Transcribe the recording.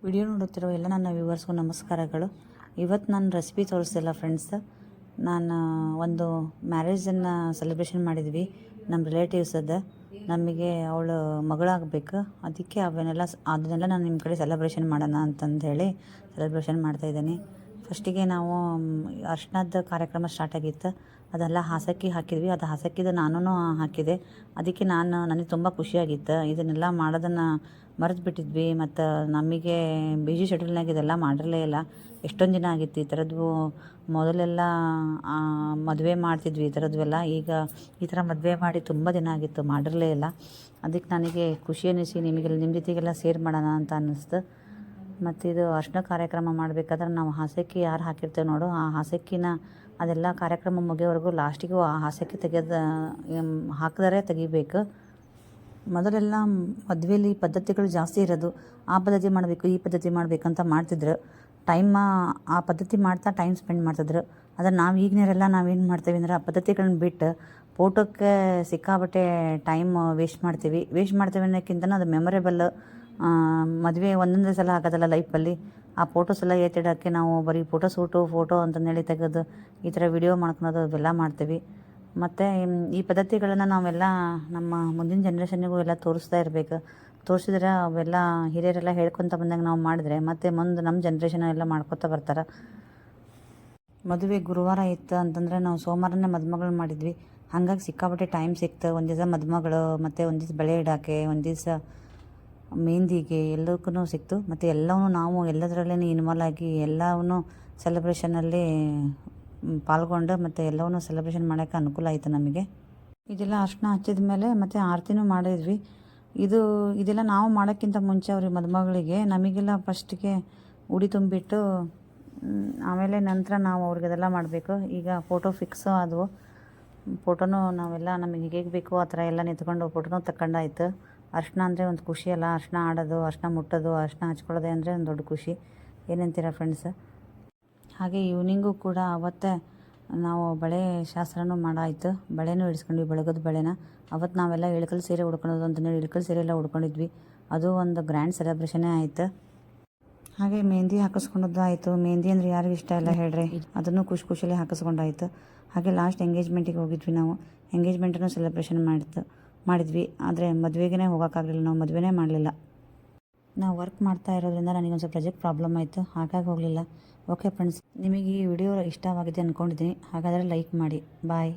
Video ನೋಡುತ್ತಿರೋ ಎಲ್ಲ ನನ್ನ ವ್ಯೂವರ್ಸ್ಗೂ ನಮಸ್ಕಾರಗಳು. ಇವತ್ತು ನಾನು ರೆಸಿಪಿ ತೋರಿಸ್ತಿಲ್ಲ ಫ್ರೆಂಡ್ಸ್. ನಾನು ಒಂದು ಮ್ಯಾರೇಜನ್ನು ಸೆಲೆಬ್ರೇಷನ್ ಮಾಡಿದ್ವಿ ನಮ್ಮ ರಿಲೇಟಿವ್ಸದ್ದು. ನಮಗೆ ಅವಳು ಮಗಳಾಗಬೇಕು, ಅದಕ್ಕೆ ಅದನ್ನೆಲ್ಲ ನಾನು ನಿಮ್ಮ ಕಡೆ ಸೆಲೆಬ್ರೇಷನ್ ಮಾಡೋಣ ಅಂತಂದು ಹೇಳಿ ಸೆಲೆಬ್ರೇಷನ್ ಮಾಡ್ತಾಯಿದ್ದೀನಿ. ಫಸ್ಟಿಗೆ ನಾವು ಅರ್ಶಿಣದ ಕಾರ್ಯಕ್ರಮ ಸ್ಟಾರ್ಟ್ ಆಗಿತ್ತು. ಅದೆಲ್ಲ ಹಾಸಕ್ಕಿ ಹಾಕಿದ್ವಿ. ಅದು ಹಾಸಕ್ಕಿದು ನಾನು ಹಾಕಿದೆ. ಅದಕ್ಕೆ ನನಗೆ ತುಂಬ ಖುಷಿಯಾಗಿತ್ತು. ಇದನ್ನೆಲ್ಲ ಮಾಡೋದನ್ನು ಮರೆತು ಬಿಟ್ಟಿದ್ವಿ. ಮತ್ತು ನಮಗೆ ಬಿಜಿ ಶೆಡ್ಯೂಲ್ನಾಗ ಇದೆಲ್ಲ ಮಾಡಿರಲೇ ಇಲ್ಲ. ಎಷ್ಟೊಂದು ದಿನ ಆಗಿತ್ತು ಈ ಥರದ್ದು. ಮೊದಲೆಲ್ಲ ಮದುವೆ ಮಾಡ್ತಿದ್ವಿ ಈ ಥರದ್ವೆಲ್ಲ. ಈಗ ಈ ಥರ ಮದುವೆ ಮಾಡಿ ತುಂಬ ದಿನ ಆಗಿತ್ತು, ಮಾಡಿರಲೇ ಇಲ್ಲ. ಅದಕ್ಕೆ ನನಗೆ ಖುಷಿ ಅನ್ನಿಸಿ ನಿಮ್ಮ ಜೊತೆಗೆಲ್ಲ ಶೇರ್ ಮಾಡೋಣ ಅಂತ ಅನ್ನಿಸ್ತು. ಮತ್ತು ಇದು ಅರ್ಶಿಣ ಕಾರ್ಯಕ್ರಮ ಮಾಡಬೇಕಾದ್ರೆ ನಾವು ಹಾಸಕ್ಕಿ ಯಾರು ಹಾಕಿರ್ತೇವೆ ನೋಡು, ಆ ಹಾಸಕ್ಕಿನ ಅದೆಲ್ಲ ಕಾರ್ಯಕ್ರಮ ಮುಗಿಯೋವರೆಗೂ ಲಾಸ್ಟಿಗೂ ಆ ಹಾಸಕ್ಕಿ ಹಾಕಿದರೆ ತೆಗಿಬೇಕು. ಮೊದಲೆಲ್ಲ ಮದುವೆಯಲ್ಲಿ ಪದ್ಧತಿಗಳು ಜಾಸ್ತಿ ಇರೋದು. ಆ ಪದ್ಧತಿ ಮಾಡಬೇಕು, ಈ ಪದ್ಧತಿ ಮಾಡಬೇಕಂತ ಮಾಡ್ತಿದ್ರು. ಆ ಪದ್ಧತಿ ಮಾಡ್ತಾ ಟೈಮ್ ಸ್ಪೆಂಡ್ ಮಾಡ್ತಿದ್ರು. ಆದರೆ ನಾವು ಈಗಿನವರೆಲ್ಲ ನಾವೇನು ಮಾಡ್ತೀವಿ ಅಂದರೆ ಆ ಪದ್ಧತಿಗಳನ್ನ ಬಿಟ್ಟು ಫೋಟೋಕ್ಕೆ ಸಿಕ್ಕಾಬಟ್ಟೆ ಟೈಮ್ ವೇಸ್ಟ್ ಮಾಡ್ತೀವಿ ಅನ್ನೋಕ್ಕಿಂತ ಅದು ಮೆಮೊರೇಬಲ್. ಮದುವೆ ಒಂದೊಂದೇ ಸಲ ಆಗೋದಲ್ಲ ಲೈಫಲ್ಲಿ. ಆ ಫೋಟೋಸ್ ಎಲ್ಲ ಎತ್ತಿಡೋಕ್ಕೆ ನಾವು ಬರೀ ಫೋಟೋ ಅಂತಂದೇಳಿ ತೆಗೆದು ಈ ಥರ ವಿಡಿಯೋ ಮಾಡ್ಕೊಳೋದು ಅವೆಲ್ಲ ಮಾಡ್ತೀವಿ. ಮತ್ತು ಈ ಪದ್ಧತಿಗಳನ್ನು ನಾವೆಲ್ಲ ನಮ್ಮ ಮುಂದಿನ ಜನ್ರೇಷನ್ನಿಗೂ ಎಲ್ಲ ತೋರಿಸ್ತಾ ಇರಬೇಕು. ತೋರಿಸಿದ್ರೆ ಅವೆಲ್ಲ ಹಿರಿಯರೆಲ್ಲ ಹೇಳ್ಕೊತ ಬಂದಾಗ ನಾವು ಮಾಡಿದ್ರೆ ಮತ್ತು ಮುಂದೆ ನಮ್ಮ ಜನ್ರೇಷನ್ ಎಲ್ಲ ಮಾಡ್ಕೊತಾ ಬರ್ತಾರೆ. ಮದುವೆ ಗುರುವಾರ ಇತ್ತು ಅಂತಂದರೆ ನಾವು ಸೋಮವಾರನೇ ಮದುಮಗಳು ಮಾಡಿದ್ವಿ. ಹಾಗಾಗಿ ಸಿಕ್ಕಾಪಟ್ಟೆ ಟೈಮ್ ಸಿಕ್ತು. ಒಂದು ದಿವಸ ಮದುಮಗಳು, ಮತ್ತು ಒಂದು ದಿವಸ ಬಳೆ ಇಡೋಕ್ಕೆ, ಒಂದು ದಿವಸ ಮೆಹಂದಿಗೆ, ಎಲ್ಲಕ್ಕೂ ಸಿಕ್ತು. ಮತ್ತು ಎಲ್ಲವೂ ನಾವು ಎಲ್ಲದರಲ್ಲೇ ಇನ್ವಾಲ್ವ್ ಆಗಿ ಎಲ್ಲವನ್ನೂ ಸೆಲೆಬ್ರೇಷನಲ್ಲಿ ಪಾಲ್ಗೊಂಡು ಮತ್ತು ಎಲ್ಲವನ್ನೂ ಸೆಲೆಬ್ರೇಷನ್ ಮಾಡೋಕ್ಕೆ ಅನುಕೂಲ ಆಯಿತು ನಮಗೆ. ಇದೆಲ್ಲ ಅರ್ಶಿಣ ಹಚ್ಚಿದ ಮೇಲೆ ಮತ್ತು ಆರತಿನೂ ಮಾಡಿದ್ವಿ. ಇದೆಲ್ಲ ನಾವು ಮಾಡೋಕ್ಕಿಂತ ಮುಂಚೆ ಅವ್ರಿಗೆ ಮದುಮಗಳಿಗೆ ನಮಗೆಲ್ಲ ಫಸ್ಟಿಗೆ ಉಡಿ ತುಂಬಿಟ್ಟು ಆಮೇಲೆ ನಂತರ ನಾವು ಅವ್ರಿಗೆಲ್ಲ ಮಾಡಬೇಕು. ಈಗ ಫೋಟೋ ಫಿಕ್ಸು ಆದವು. ಫೋಟೋನೂ ನಾವೆಲ್ಲ ನಮಗೆ ಹೇಗೆ ಬೇಕೋ ಆ ಥರ ಎಲ್ಲ ನಿಂತ್ಕೊಂಡು ಫೋಟೋನೂ ತಗೊಂಡಾಯ್ತು. ಅರ್ಶಿಣ ಅಂದರೆ ಒಂದು ಖುಷಿ ಅಲ್ಲ. ಅರ್ಶಿಣ ಆಡೋದು, ಅರ್ಶಿಣ ಮುಟ್ಟೋದು, ಅರ್ಶಿಣ ಹಚ್ಕೊಳ್ಳೋದೆ ಅಂದರೆ ಒಂದು ದೊಡ್ಡ ಖುಷಿ. ಏನಂತೀರ ಫ್ರೆಂಡ್ಸ್? ಹಾಗೆ ಈವ್ನಿಂಗು ಕೂಡ ಅವತ್ತೇ ನಾವು ಬಳೆ ಶಾಸ್ತ್ರನೂ ಮಾಡಾಯಿತು. ಬಳೆನೂ ಇಡಿಸ್ಕೊಂಡ್ವಿ, ಬೆಳಗದ ಬಳೆನ. ಅವತ್ತು ನಾವೆಲ್ಲ ಇಳ್ಕಲ್ ಸೀರೆ ಉಡ್ಕೊಳೋದು ಅಂತಂದೇಳಿ ಇಳ್ಕಲ್ ಸೀರೆ ಎಲ್ಲ ಉಡ್ಕೊಂಡಿದ್ವಿ. ಅದು ಒಂದು ಗ್ರ್ಯಾಂಡ್ ಸೆಲೆಬ್ರೇಷನ್ನೇ ಆಯಿತು. ಹಾಗೆ ಮೆಹಂದಿ ಹಾಕಿಸ್ಕೊಂಡದ್ದು ಆಯಿತು. ಮೆಹಂದಿ ಅಂದರೆ ಯಾರಿಗೂ ಇಷ್ಟ ಇಲ್ಲ ಹೇಳ್ರಿ, ಅದನ್ನು ಖುಷಿಯಲ್ಲಿ ಹಾಕಿಸ್ಕೊಂಡಾಯಿತು. ಹಾಗೆ ಲಾಸ್ಟ್ ಎಂಗೇಜ್ಮೆಂಟಿಗೆ ಹೋಗಿದ್ವಿ ನಾವು. ಎಂಗೇಜ್ಮೆಂಟನ್ನು ಸೆಲೆಬ್ರೇಷನ್ ಮಾಡಿದ್ವಿ. ಆದರೆ ಮದುವೆಗೇ ಹೋಗೋಕ್ಕಾಗಲಿಲ್ಲ, ನಾವು ಮದುವೆನೇ ಮಾಡಲಿಲ್ಲ. ನಾವು ವರ್ಕ್ ಮಾಡ್ತಾ ಇರೋದ್ರಿಂದ ನನಗೊಂದು ಸ್ವಲ್ಪ ಪ್ರಾಜೆಕ್ಟ್ ಪ್ರಾಬ್ಲಮ್ ಆಯಿತು, ಹಾಗಾಗಿ ಹೋಗಲಿಲ್ಲ. ಓಕೆ ಫ್ರೆಂಡ್ಸ್, ನಿಮಗೆ ಈ ವಿಡಿಯೋ ಇಷ್ಟವಾಗಿದೆ ಅಂದ್ಕೊಂಡಿದ್ದೀನಿ. ಹಾಗಾದರೆ ಲೈಕ್ ಮಾಡಿ. ಬಾಯ್.